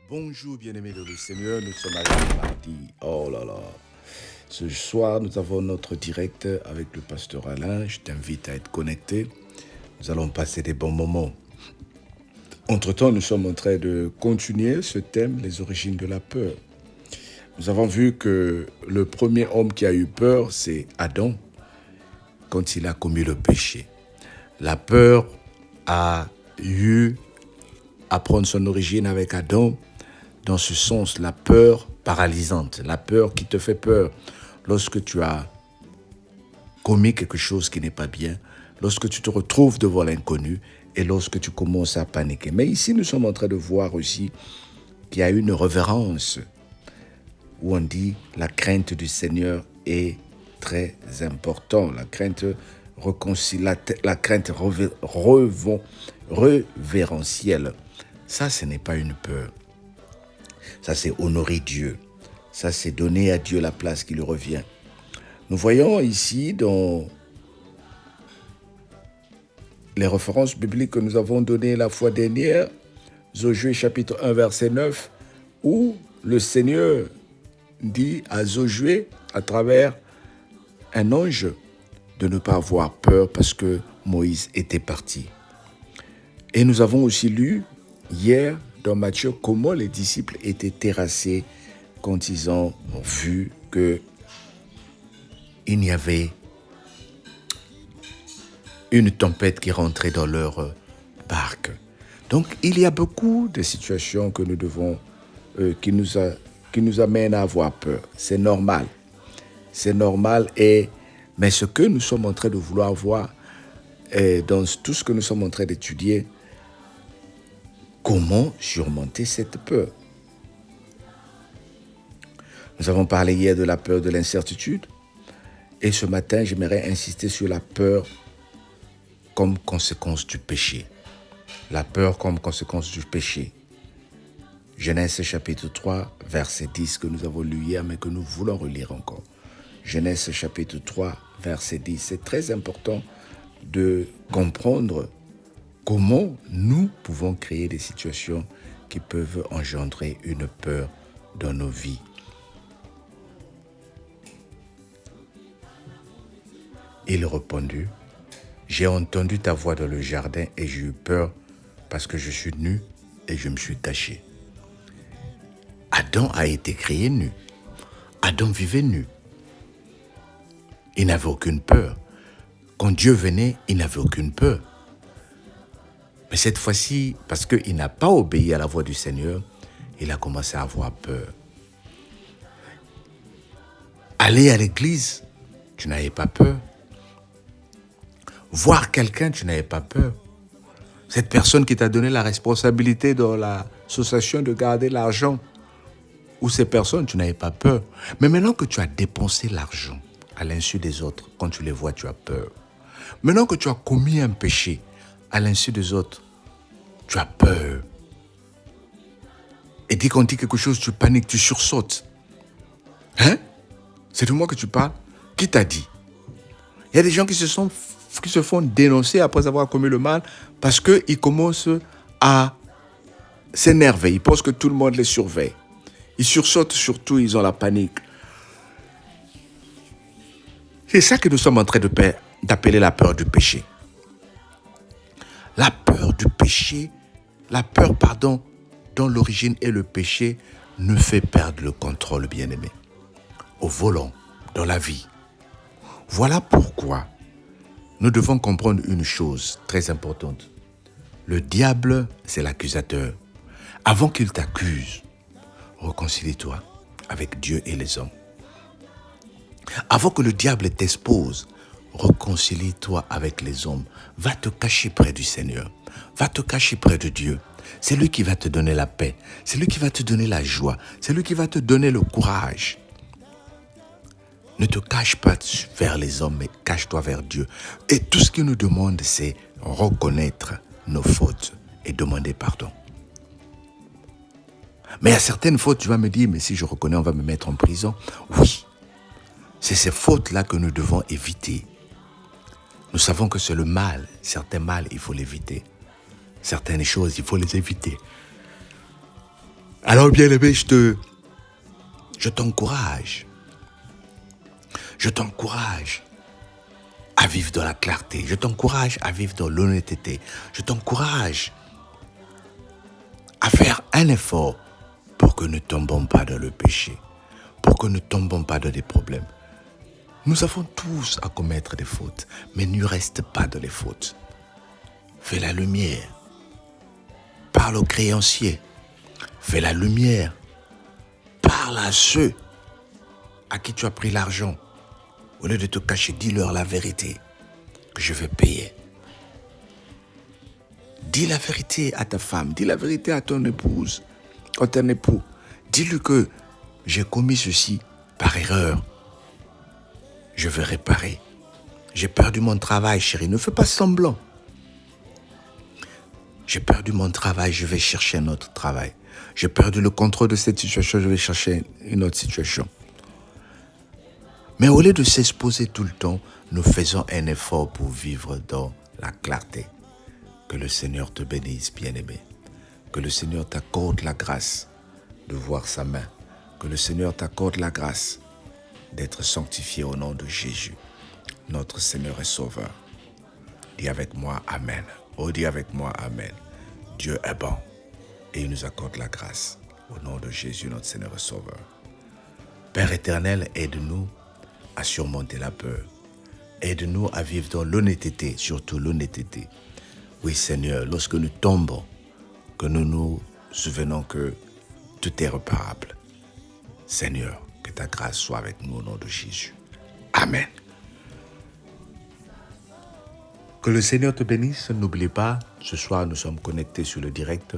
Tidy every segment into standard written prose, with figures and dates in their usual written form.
Bonjour bien-aimés de le Seigneur, nous sommes arrivés mardi. Oh là là. Ce soir, nous avons notre direct avec le pasteur Alain. Je t'invite à être connecté. Nous allons passer des bons moments. Entre-temps, nous sommes en train de continuer ce thème, les origines de la peur. Nous avons vu que le premier homme qui a eu peur, c'est Adam, quand il a commis le péché. La peur a eu à prendre son origine avec Adam, dans ce sens, la peur paralysante, la peur qui te fait peur lorsque tu as commis quelque chose qui n'est pas bien, lorsque tu te retrouves devant l'inconnu et lorsque tu commences à paniquer. Mais ici, nous sommes en train de voir aussi qu'il y a une révérence où on dit la crainte du Seigneur est très importante. La crainte révérentielle. Ça, ce n'est pas une peur. Ça, c'est honorer Dieu. Ça, c'est donner à Dieu la place qui lui revient. Nous voyons ici dans les références bibliques que nous avons données la fois dernière, Josué chapitre 1, verset 9, où le Seigneur dit à Josué, à travers un ange, de ne pas avoir peur parce que Moïse était parti. Et nous avons aussi lu hier dans Matthieu comment les disciples étaient terrassés quand ils ont vu qu'il y avait une tempête qui rentrait dans leur barque. Donc, il y a beaucoup de situations que nous devons, qui nous amènent à avoir peur. C'est normal. C'est normal. Mais ce que nous sommes en train de vouloir voir, dans tout ce que nous sommes en train d'étudier, comment surmonter cette peur? Nous avons parlé hier de la peur de l'incertitude. Et ce matin, j'aimerais insister sur la peur comme conséquence du péché. La peur comme conséquence du péché. Genèse chapitre 3, verset 10 que nous avons lu hier, mais que nous voulons relire encore. Genèse chapitre 3, verset 10. C'est très important de comprendre comment nous pouvons créer des situations qui peuvent engendrer une peur dans nos vies. Il répondit, « J'ai entendu ta voix dans le jardin et j'ai eu peur parce que je suis nu et je me suis caché. » Adam a été créé nu. Adam vivait nu. Il n'avait aucune peur. Quand Dieu venait, il n'avait aucune peur. Mais cette fois-ci, parce qu'il n'a pas obéi à la voix du Seigneur, il a commencé à avoir peur. Aller à l'église, tu n'avais pas peur. Voir quelqu'un, tu n'avais pas peur. Cette personne qui t'a donné la responsabilité dans l'association de garder l'argent, ou ces personnes, tu n'avais pas peur. Mais maintenant que tu as dépensé l'argent à l'insu des autres, quand tu les vois, tu as peur. Maintenant que tu as commis un péché à l'insu des autres, tu as peur. Et dès qu'on dit quelque chose, tu paniques, tu sursautes. Hein? C'est de moi que tu parles? Qui t'a dit? Il y a des gens qui se font dénoncer après avoir commis le mal parce qu'ils commencent à s'énerver. Ils pensent que tout le monde les surveille. Ils sursautent surtout, ils ont la panique. C'est ça que nous sommes en train d'appeler la peur du péché. La peur du péché, dont l'origine est le péché, nous fait perdre le contrôle, bien-aimé, au volant, dans la vie. Voilà pourquoi nous devons comprendre une chose très importante. Le diable, c'est l'accusateur. Avant qu'il t'accuse, réconcilie-toi avec Dieu et les hommes. Avant que le diable t'expose, réconcilie-toi avec les hommes. Va te cacher près du Seigneur. Va te cacher près de Dieu. C'est lui qui va te donner la paix. C'est lui qui va te donner la joie. C'est lui qui va te donner le courage. Ne te cache pas vers les hommes, mais cache-toi vers Dieu. Et tout ce qu'il nous demande, c'est reconnaître nos fautes et demander pardon. Mais à certaines fautes, tu vas me dire, mais si je reconnais, on va me mettre en prison. Oui, c'est ces fautes-là que nous devons éviter. Nous savons que c'est le mal. Certains mal, il faut l'éviter. Certaines choses, il faut les éviter. Alors, bien-aimé, je t'encourage. Je t'encourage à vivre dans la clarté. Je t'encourage à vivre dans l'honnêteté. Je t'encourage à faire un effort pour que nous ne tombons pas dans le péché, pour que nous ne tombons pas dans des problèmes. Nous avons tous à commettre des fautes, mais ne reste pas dans les fautes. Fais la lumière. Parle aux créanciers. Fais la lumière. Parle à ceux à qui tu as pris l'argent. Au lieu de te cacher, dis-leur la vérité que je vais payer. Dis la vérité à ta femme, dis la vérité à ton épouse, à ton époux. Dis-lui que j'ai commis ceci par erreur. Je vais réparer. J'ai perdu mon travail, chérie. Ne fais pas semblant. J'ai perdu mon travail, je vais chercher un autre travail. J'ai perdu le contrôle de cette situation, je vais chercher une autre situation. Mais au lieu de s'exposer tout le temps, nous faisons un effort pour vivre dans la clarté. Que le Seigneur te bénisse, bien-aimé. Que le Seigneur t'accorde la grâce de voir sa main. Que le Seigneur t'accorde la grâce d'être sanctifié au nom de Jésus, notre Seigneur et Sauveur. Dis avec moi Amen. Oh, dis avec moi Amen. Dieu est bon et il nous accorde la grâce au nom de Jésus, notre Seigneur et Sauveur. Père éternel, aide-nous à surmonter la peur. Aide-nous à vivre dans l'honnêteté, surtout l'honnêteté. Oui, Seigneur, lorsque nous tombons, que nous nous souvenons que tout est réparable. Seigneur, que ta grâce soit avec nous au nom de Jésus. Amen. Que le Seigneur te bénisse. N'oublie pas, ce soir, nous sommes connectés sur le direct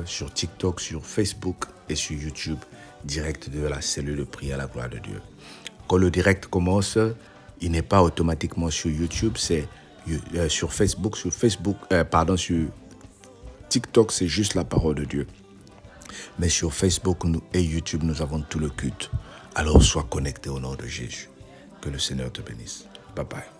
sur TikTok, sur Facebook et sur YouTube, direct de la cellule de prière à la gloire de Dieu. Quand le direct commence, il n'est pas automatiquement sur YouTube, c'est sur Facebook, sur TikTok, c'est juste la parole de Dieu. Mais sur Facebook et YouTube, nous avons tout le culte. Alors sois connecté au nom de Jésus. Que le Seigneur te bénisse. Bye bye.